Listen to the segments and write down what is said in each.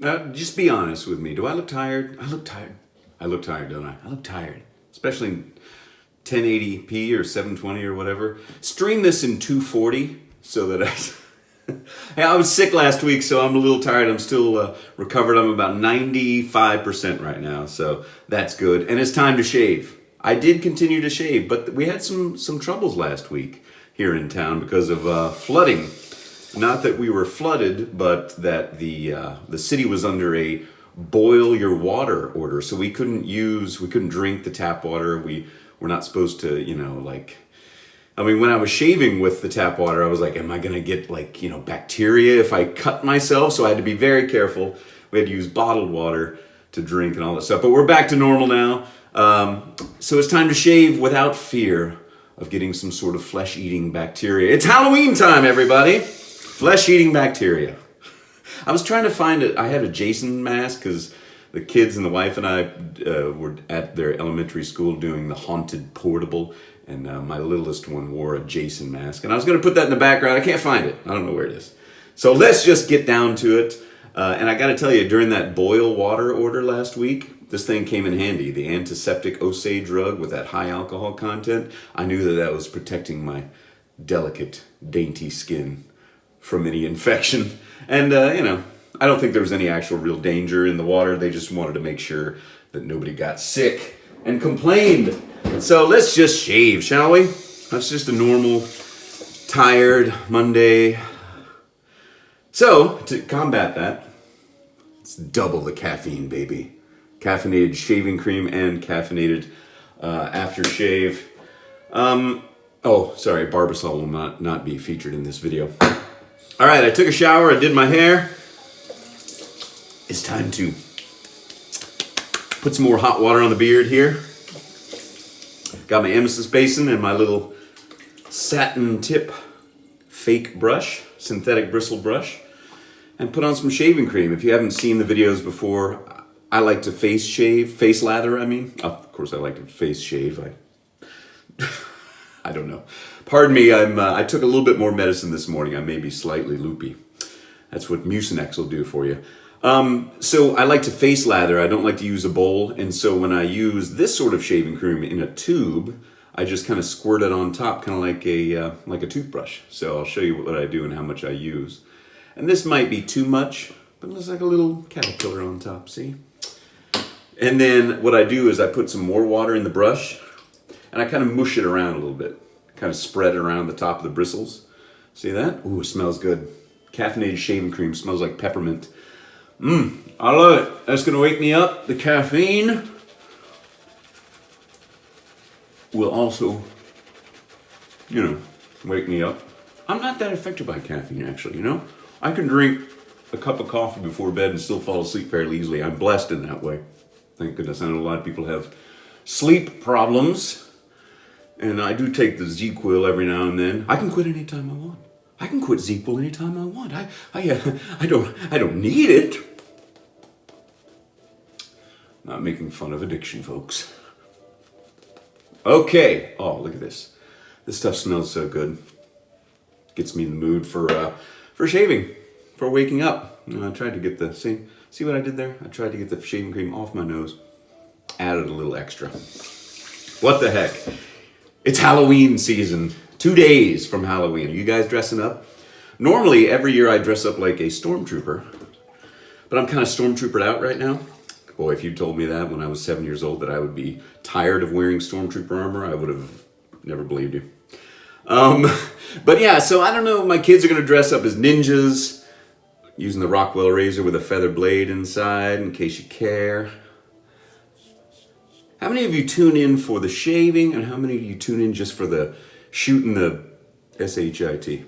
Now, just be honest with me. Do I look tired? I look tired. I look tired, don't I? I look tired. Especially in 1080p or 720 or whatever. Stream this in 240 so that Hey, I was sick last week, so I'm a little tired. I'm still recovered. I'm about 95% right now, so that's good. And it's time to shave. I did continue to shave, but we had some troubles last week here in town because of flooding. Not that we were flooded, but that the city was under a boil your water order, so we couldn't drink the tap water. We were not supposed to, when I was shaving with the tap water, I was like, am I gonna get bacteria if I cut myself? So I had to be very careful. We had to use bottled water to drink and all that stuff. But we're back to normal now. So it's time to shave without fear of getting some sort of flesh-eating bacteria. It's Halloween time, everybody. Flesh-eating bacteria. I was trying to find it. I had a Jason mask because the kids and the wife and I were at their elementary school doing the haunted portable, and my littlest one wore a Jason mask. And I was going to put that in the background. I can't find it. I don't know where it is. So let's just get down to it. And I got to tell you, during that boil water order last week, this thing came in handy. The antiseptic Osage rug with that high alcohol content. I knew that was protecting my delicate, dainty skin from any infection. And, I don't think there was any actual real danger in the water. They just wanted to make sure that nobody got sick and complained. So let's just shave, shall we? That's just a normal, tired Monday. So, to combat that, let's double the caffeine, baby. Caffeinated shaving cream and caffeinated aftershave. Sorry, Barbasol will not be featured in this video. All right, I took a shower, I did my hair. It's time to put some more hot water on the beard here. Got my amethyst basin and my little satin tip fake brush, synthetic bristle brush, and put on some shaving cream. If you haven't seen the videos before, I like to face lather, I mean. Of course I like to face shave. I don't know. Pardon me, I took a little bit more medicine this morning. I may be slightly loopy. That's what Mucinex will do for you. So I like to face lather. I don't like to use a bowl. And so when I use this sort of shaving cream in a tube, I just kind of squirt it on top, kind of like a toothbrush. So I'll show you what I do and how much I use. And this might be too much, but it looks like a little caterpillar on top, see? And then what I do is I put some more water in the brush and I kind of mush it around a little bit. Kind of spread it around the top of the bristles. See that? Ooh, it smells good. Caffeinated shaving cream smells like peppermint. I love it. That's gonna wake me up. The caffeine will also, wake me up. I'm not that affected by caffeine, actually, I can drink a cup of coffee before bed and still fall asleep fairly easily. I'm blessed in that way. Thank goodness. I know a lot of people have sleep problems. And I do take the ZQuil every now and then. I can quit anytime I want. I can quit ZQuil anytime I want. I don't need it. Not making fun of addiction, folks. Okay. Oh, look at this. This stuff smells so good. Gets me in the mood for shaving, for waking up. I tried to get see what I did there? I tried to get the shaving cream off my nose. Added a little extra. What the heck? It's Halloween season. 2 days from Halloween. Are you guys dressing up? Normally, every year I dress up like a stormtrooper. But I'm kind of stormtroopered out right now. Boy, if you told me that when I was 7 years old that I would be tired of wearing stormtrooper armor, I would have never believed you. But yeah, so I don't know. My kids are going to dress up as ninjas, using the Rockwell razor with a feather blade inside, in case you care. How many of you tune in for the shaving, and how many of you tune in just for the shooting the SHIT?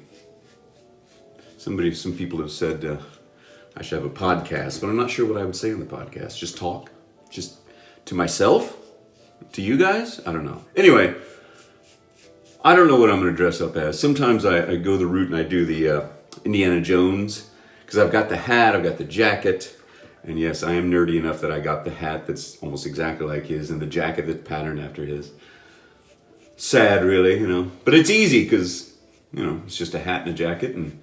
Some people have said I should have a podcast, but I'm not sure what I would say on the podcast. Just talk? Just to myself? To you guys? I don't know. Anyway, I don't know what I'm going to dress up as. Sometimes I go the route and I do the Indiana Jones, because I've got the hat, I've got the jacket. And yes, I am nerdy enough that I got the hat that's almost exactly like his and the jacket that's patterned after his. Sad, really, But it's easy because, it's just a hat and a jacket. And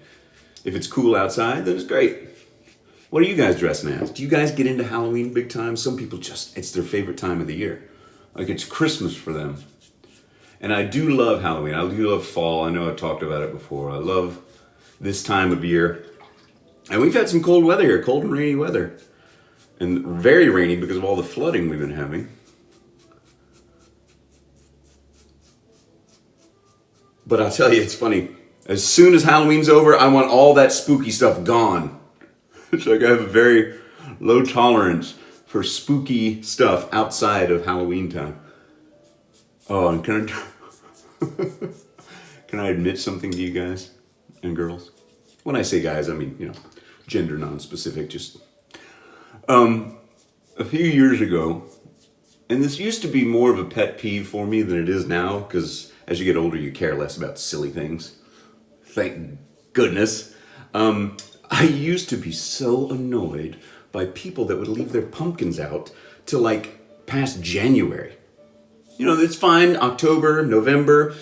if it's cool outside, then it's great. What are you guys dressing as? Do you guys get into Halloween big time? Some people it's their favorite time of the year. Like it's Christmas for them. And I do love Halloween. I do love fall. I know I've talked about it before. I love this time of year. And we've had some cold weather here, cold and rainy weather. And very rainy because of all the flooding we've been having. But I'll tell you, it's funny. As soon as Halloween's over, I want all that spooky stuff gone. It's like I have a very low tolerance for spooky stuff outside of Halloween time. Oh, and can I admit something to you guys and girls? When I say guys, I mean, gender non-specific. Just a few years ago, and this used to be more of a pet peeve for me than it is now, because as you get older, you care less about silly things. Thank goodness. I used to be so annoyed by people that would leave their pumpkins out till like past January. It's fine, October, November.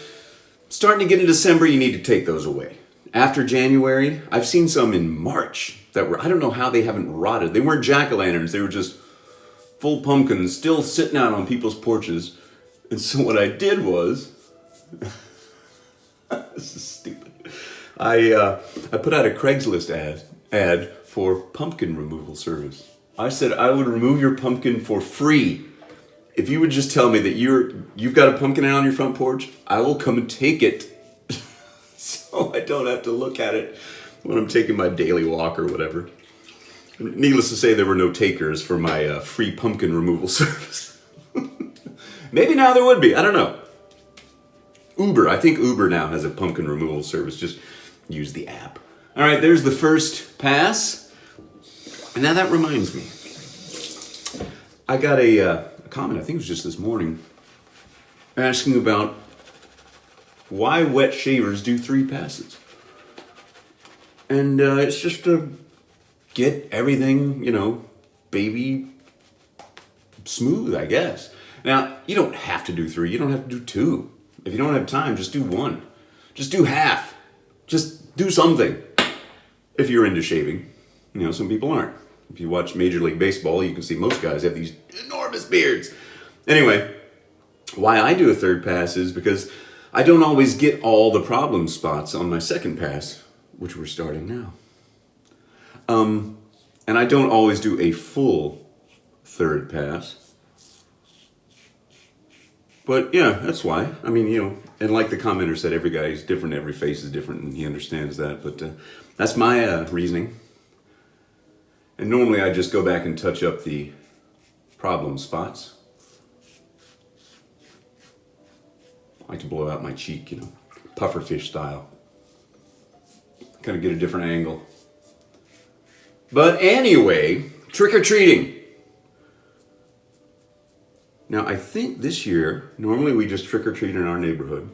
Starting to get into December, you need to take those away. After January, I've seen some in March that were, I don't know how they haven't rotted. They weren't jack-o'-lanterns, they were just full pumpkins still sitting out on people's porches. And so what I did was, this is stupid. I put out a Craigslist ad for pumpkin removal service. I said I would remove your pumpkin for free. If you would just tell me that you've got a pumpkin out on your front porch, I will come and take it. So I don't have to look at it when I'm taking my daily walk or whatever. Needless to say, there were no takers for my free pumpkin removal service. Maybe now there would be, I don't know. I think Uber now has a pumpkin removal service. Just use the app. All right, there's the first pass. And now that reminds me. I got a comment, I think it was just this morning, asking about why wet shavers do 3 passes. And it's just to get everything, baby smooth, I guess. Now, you don't have to do 3. You don't have to do 2. If you don't have time, just do 1. Just do half. Just do something. If you're into shaving. Some people aren't. If you watch Major League Baseball, you can see most guys have these enormous beards. Anyway, why I do a 3rd pass is because I don't always get all the problem spots on my 2nd pass, which we're starting now. And I don't always do a full 3rd pass. But yeah, that's why. I mean, and like the commenter said, every guy is different, every face is different, and he understands that. But that's my reasoning. And normally I just go back and touch up the problem spots. I like to blow out my cheek, pufferfish style. Kind of get a different angle. But anyway, trick-or-treating. Now, I think this year, normally we just trick-or-treat in our neighborhood.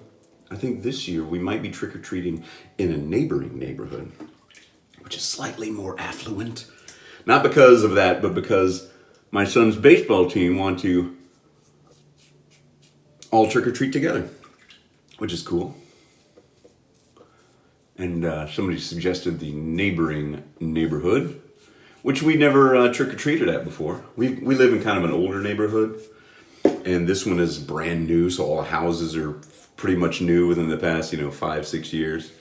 I think this year we might be trick-or-treating in a neighboring neighborhood, which is slightly more affluent. Not because of that, but because my son's baseball team want to all trick-or-treat together, which is cool. And somebody suggested the neighboring neighborhood, which we never trick-or-treated at before. We live in kind of an older neighborhood, and this one is brand new, so all the houses are pretty much new within the past, 5-6 years.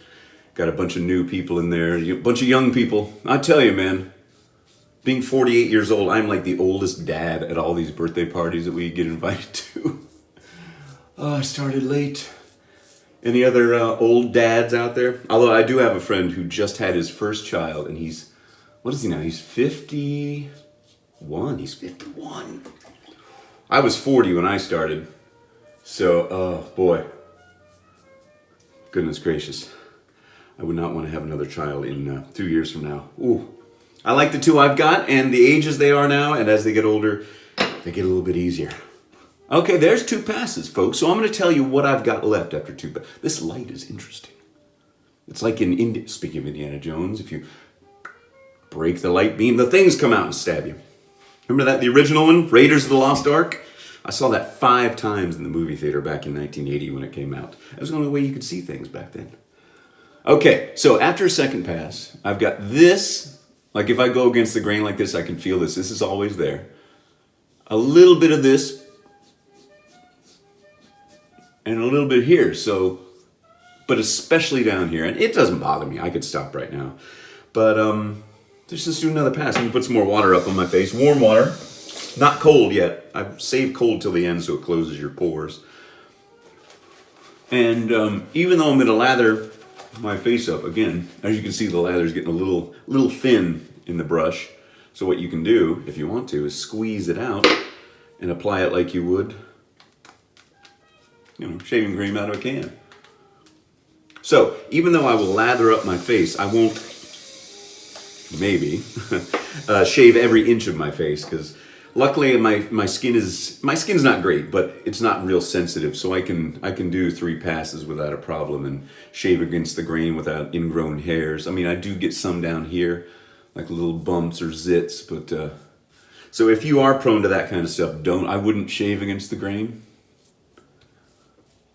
Got a bunch of new people in there, a bunch of young people. I tell you, man, being 48 years old, I'm like the oldest dad at all these birthday parties that we get invited to. Oh, I started late. Any other old dads out there? Although I do have a friend who just had his first child, and what is he now? He's 51. He's 51. I was 40 when I started. So, oh boy. Goodness gracious. I would not want to have another child in 2 years from now. Ooh. I like the 2 I've got, and the ages they are now, and as they get older, they get a little bit easier. Okay, there's 2 passes, folks. So I'm going to tell you what I've got left after 2. But this light is interesting. It's like speaking of Indiana Jones, if you break the light beam, the things come out and stab you. Remember that, the original one, Raiders of the Lost Ark? I saw that 5 times in the movie theater back in 1980 when it came out. That was the only way you could see things back then. Okay, so after a 2nd pass, I've got this Like if I go against the grain like this, I can feel this. This is always there. A little bit of this and a little bit here. So, but especially down here. And it doesn't bother me. I could stop right now. But let's just do another pass. I'm gonna put some more water up on my face. Warm water. Not cold yet. I've saved cold till the end so it closes your pores. And even though I'm gonna lather my face up again, as you can see, the lather's getting a little thin in the brush. So what you can do, if you want to, is squeeze it out and apply it like you would, shaving cream out of a can. So even though I will lather up my face, I won't, maybe, shave every inch of my face, because luckily my skin's not great, but it's not real sensitive, so I can do 3 passes without a problem and shave against the grain without ingrown hairs. I mean, I do get some down here, like little bumps or zits, but so if you are prone to that kind of stuff, I wouldn't shave against the grain.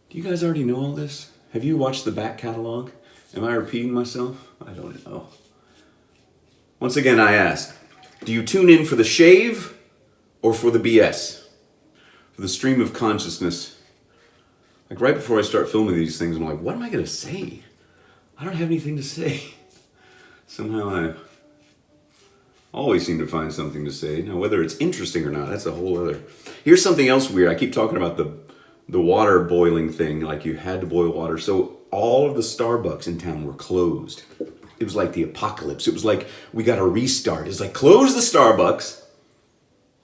Do you guys already know all this? Have you watched the back catalog? Am I repeating myself? I don't know. Once again, I ask, do you tune in for the shave or for the BS? For the stream of consciousness? Like right before I start filming these things, I'm like, what am I gonna say? I don't have anything to say. Somehow I always seem to find something to say. Now, whether it's interesting or not, that's a whole other. Here's something else weird. I keep talking about the water boiling thing, like you had to boil water. So all of the Starbucks in town were closed. It was like the apocalypse. It was like we got a restart. It's like, close the Starbucks.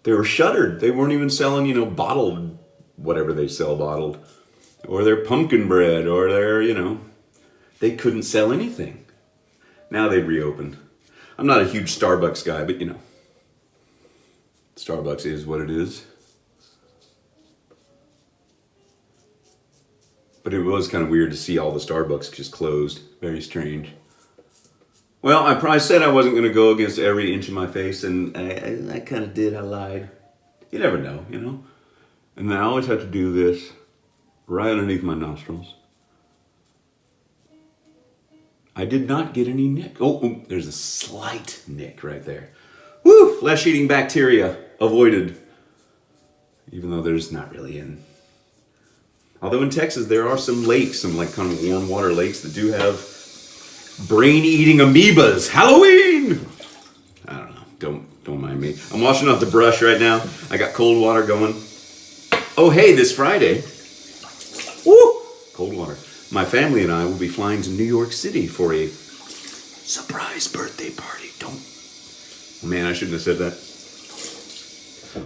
They were shuttered. They weren't even selling, bottled, whatever they sell bottled. Or their pumpkin bread, or their, they couldn't sell anything. Now they've reopened. I'm not a huge Starbucks guy, but Starbucks is what it is. But it was kind of weird to see all the Starbucks just closed. Very strange. Well, I probably said I wasn't going to go against every inch of my face, and I kind of did. I lied. You never know, And then I always have to do this right underneath my nostrils. I did not get any nick. Oh, there's a slight nick right there. Woo! Flesh-eating bacteria avoided. Even though there's not really any. Although in Texas there are some lakes, some like kind of warm water lakes that do have brain-eating amoebas. Halloween! I don't know. Don't mind me. I'm washing off the brush right now. I got cold water going. Oh, hey, this Friday. Woo! Cold water. My family and I will be flying to New York City for a surprise birthday party. Man, I shouldn't have said that.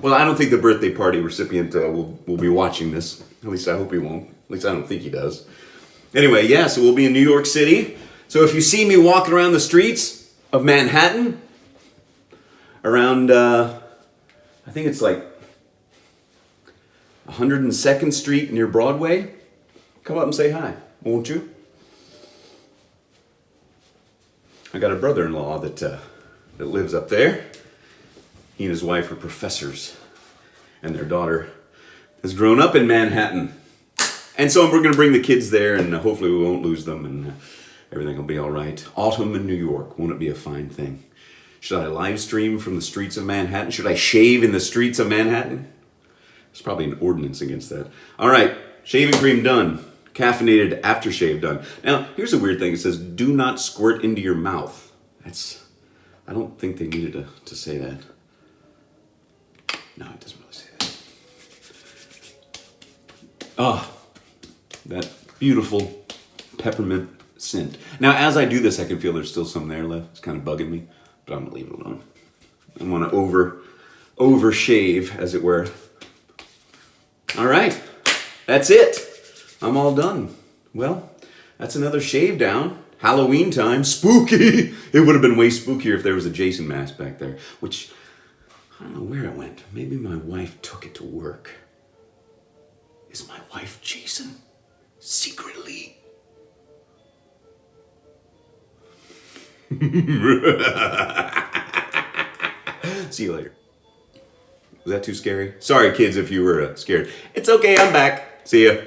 Well, I don't think the birthday party recipient will be watching this. At least I hope he won't. At least I don't think he does. Anyway, yeah, so we'll be in New York City. So if you see me walking around the streets of Manhattan, around, I think it's like 102nd Street near Broadway, come up and say hi, won't you? I got a brother-in-law that lives up there. He and his wife are professors, and their daughter has grown up in Manhattan. And so we're going to bring the kids there, and hopefully we won't lose them, and everything will be all right. Autumn in New York, won't it be a fine thing? Should I live stream from the streets of Manhattan? Should I shave in the streets of Manhattan? There's probably an ordinance against that. All right, shaving cream done. Caffeinated aftershave done. Now, here's a weird thing. It says, do not squirt into your mouth. I don't think they needed to say that. No, it doesn't really say that. Ah, that beautiful peppermint scent. Now, as I do this, I can feel there's still some there left. It's kind of bugging me, but I'm gonna leave it alone. I want to over shave, as it were. All right, that's it. I'm all done. Well, that's another shave down. Halloween time, spooky. It would have been way spookier if there was a Jason mask back there, which I don't know where it went. Maybe my wife took it to work. Is my wife Jason? Secretly? See you later. Was that too scary? Sorry, kids, if you were scared. It's okay, I'm back. See ya.